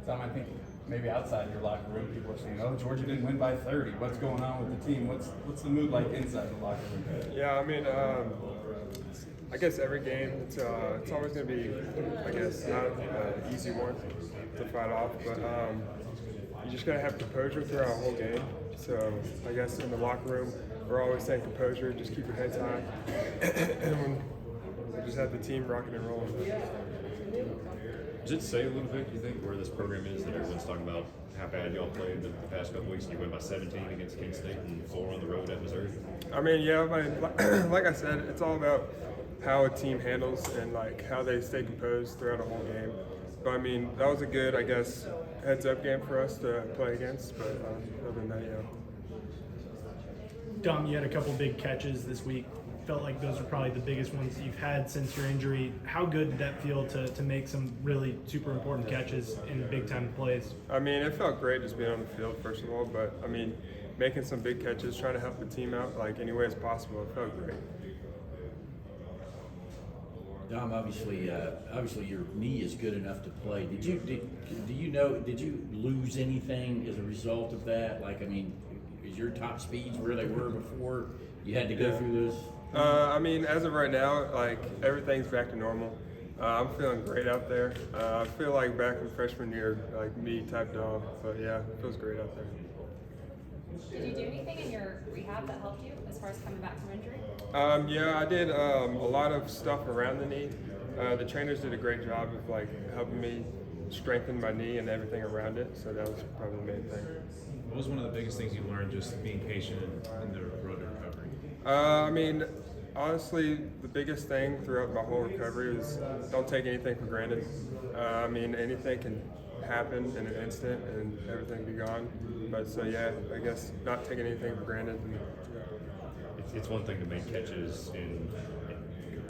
Tom, I think maybe outside your locker room, people are saying, "Oh, Georgia didn't win by 30. What's going on with the team? What's the mood like inside the locker room?" Yeah, I mean, I guess every game it's always going to be, I guess, not an easy one to fight off, but you just got to have composure throughout a whole game. So I guess in the locker room, we're always saying composure, just keep your heads high, and we just have the team rocking and rolling. Does it say a little bit, do you think, where this program is, that everyone's talking about how bad y'all played the past couple weeks? You win by 17 against Kent State and 4 on the road at Missouri. I mean, yeah, like I said, it's all about how a team handles and like how they stay composed throughout a whole game. But I mean, that was a good, I guess, heads-up game for us to play against. But other than that, yeah. Dom, you had a couple big catches this week. Felt like those are probably the biggest ones you've had since your injury. How good did that feel to make some really super important catches in big-time plays? I mean, it felt great just being on the field, first of all. But, I mean, making some big catches, trying to help the team out like any way as possible, it felt great. Dom, obviously your knee is good enough to play. Did you lose anything as a result of that? Like, I mean, is your top speeds where they were before you had to go through this? I mean, as of right now, like everything's back to normal. I'm feeling great out there. I feel like back in freshman year, like me type dog. But yeah, it feels great out there. Did you do anything in your rehab that helped you as far as coming back from injury? Yeah, I did a lot of stuff around the knee. The trainers did a great job of like helping me strengthen my knee and everything around it. So that was probably the main thing. What was one of the biggest things you learned just being patient in the road to recovery? I mean, honestly, the biggest thing throughout my whole recovery is don't take anything for granted. I mean, anything can happen in an instant and everything be gone. But so yeah, I guess not taking anything for granted. And, It's one thing to make catches in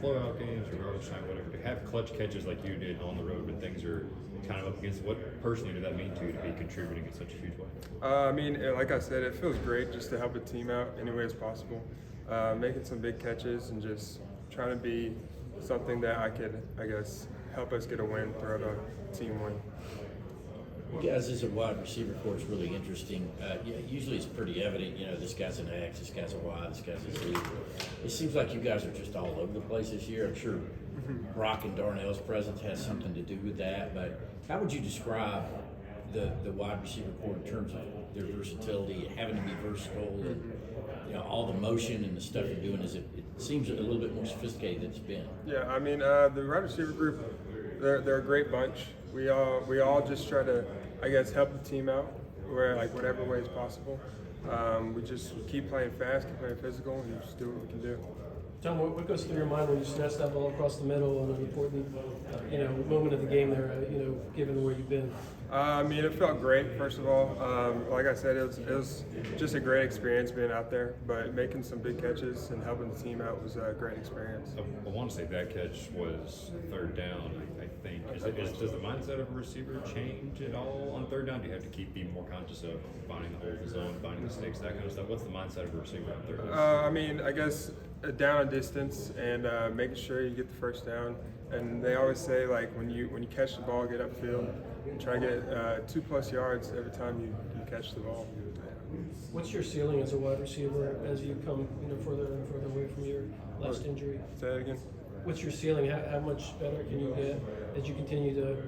blowout games or garbage time, whatever. To have clutch catches like you did on the road when things are kind of up against, what personally did that mean to you to be contributing in such a huge way? I mean, like I said, it feels great just to help the team out any way as possible. Making some big catches and just trying to be something that I could, I guess, help us get a win throughout a team win. You guys, as a wide receiver corps, is really interesting. Usually it's pretty evident, this guy's an X, this guy's a Y, this guy's a Z. It seems like you guys are just all over the place this year. I'm sure Brock and Darnell's presence has something to do with that, but how would you describe the wide receiver corps in terms of their versatility, having to be versatile, and all the motion and the stuff you're doing? It seems a little bit more sophisticated than it's been. Yeah, I mean, the wide receiver group, they're a great bunch. We all just try to, I guess, help the team out where like whatever way is possible. We just keep playing fast, keep playing physical, and just do what we can do. Tom, what goes through your mind when you snatch that ball across the middle on an important, moment of the game there, given where you've been? I mean, it felt great, first of all. Like I said, it was just a great experience being out there, but making some big catches and helping the team out was a great experience. I want to say that catch was third down, I think. Does the mindset of a receiver change at all on third down? Do you have to being more conscious of finding the hole in the zone, finding mistakes, that kind of stuff? What's the mindset of a receiver on third down? I mean, I guess down a distance and making sure you get the first down. And they always say, like, when you catch the ball, get upfield and try to get 2+ yards every time you catch the ball. What's your ceiling as a wide receiver as you come further and further away from your last injury? Say that again. What's your ceiling? How much better can you get as you continue to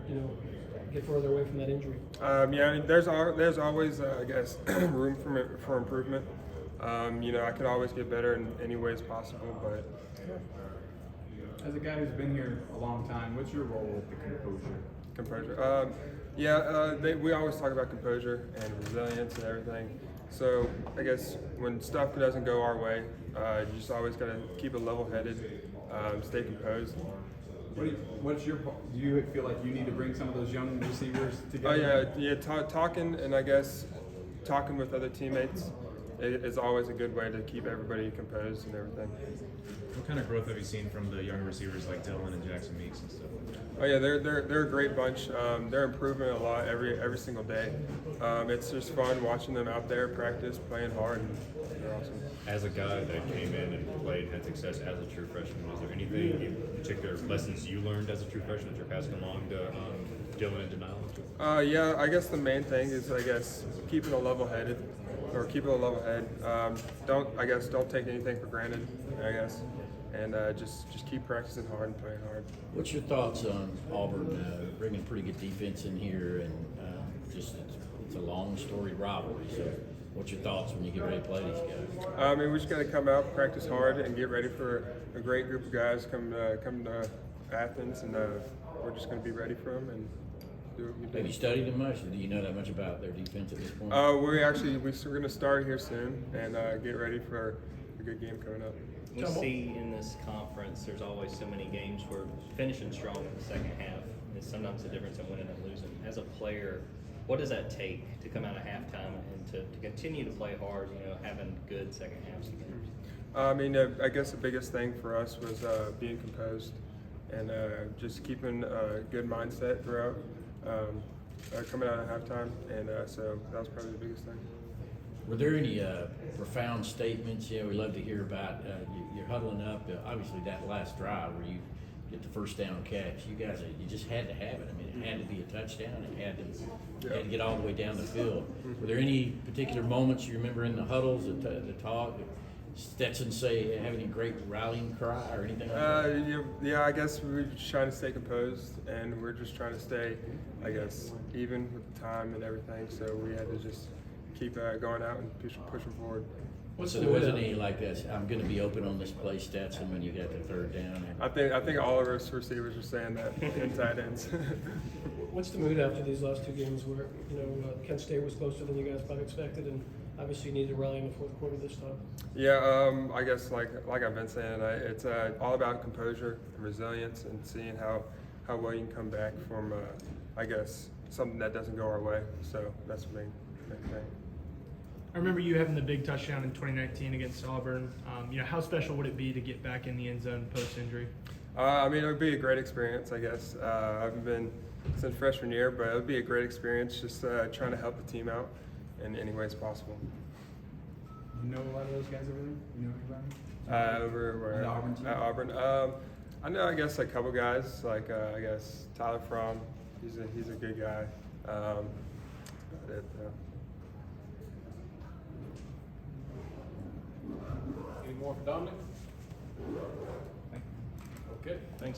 get further away from that injury? Yeah, I mean, there's always I guess room for improvement. I could always get better in any ways possible, but. As a guy who's been here a long time, what's your role with the composure? Composure. We always talk about composure and resilience and everything. So I guess when stuff doesn't go our way, you just always got to keep it level-headed, stay composed. Do you feel like you need to bring some of those young receivers together? Oh yeah. Talking and I guess talking with other teammates is always a good way to keep everybody composed and everything. What kind of growth have you seen from the younger receivers like Dylan and Jackson Meeks and stuff like that? Oh yeah, they're a great bunch. They're improving a lot every single day. It's just fun watching them out there practice, playing hard, and they're awesome. As a guy that came in and played and had success as a true freshman, was there anything in particular lessons you learned as a true freshman that you're passing along to Dylan in denial? Yeah, I guess the main thing is keeping a level head. Don't take anything for granted. I guess, and just keep practicing hard and playing hard. What's your thoughts on Auburn bringing pretty good defense in here, and it's a long storied rivalry. So, what's your thoughts when you get ready to play these guys? I mean, we just got to come out, practice hard, and get ready for a great group of guys come to Athens, and we're just going to be ready for them and do what we do. Have you studied them much, or do you know that much about their defense at this point? We're going to start here soon and get ready for a good game coming up. We see in this conference, there's always so many games where finishing strong in the second half is sometimes the difference in winning and losing. As a player, what does that take to come out of halftime and to continue to play hard, having good second halves again? I mean, I guess the biggest thing for us was being composed and just keeping a good mindset throughout coming out of halftime, and so that was probably the biggest thing. Were there any profound statements? We love to hear about you're huddling up. Obviously, that last drive where you get the first down catch, you guys, you just had to have it. I mean, it had to be a touchdown. It had to get all the way down the field. Were there any particular moments you remember in the huddles, the talk? Stetson say having a great rallying cry or anything like that? Yeah, I guess we're just trying to stay composed, and we're just trying to stay, I guess, even with the time and everything. So we had to just keep going out and pushing forward. So there wasn't any like this, I'm going to be open on this play, Stetson, when you got the third down? I think all of us receivers were saying that in tight ends. What's the mood after these last two games where, Kent State was closer than you guys probably expected, and obviously you need to rally in the fourth quarter this time? Yeah, I guess like I've been saying, it's all about composure and resilience and seeing how well you can come back from, I guess, something that doesn't go our way. So that's the main thing. I remember you having the big touchdown in 2019 against Auburn. How special would it be to get back in the end zone post-injury? I mean, it would be a great experience, I guess. I haven't been since freshman year, but it would be a great experience just trying to help the team out in any ways possible. You know a lot of those guys over there? You know anybody? Over where? On the Auburn team? At Auburn. I know, I guess, a couple guys, like I guess Tyler Fromm. He's a good guy. Any more for Dominick? Okay, thanks.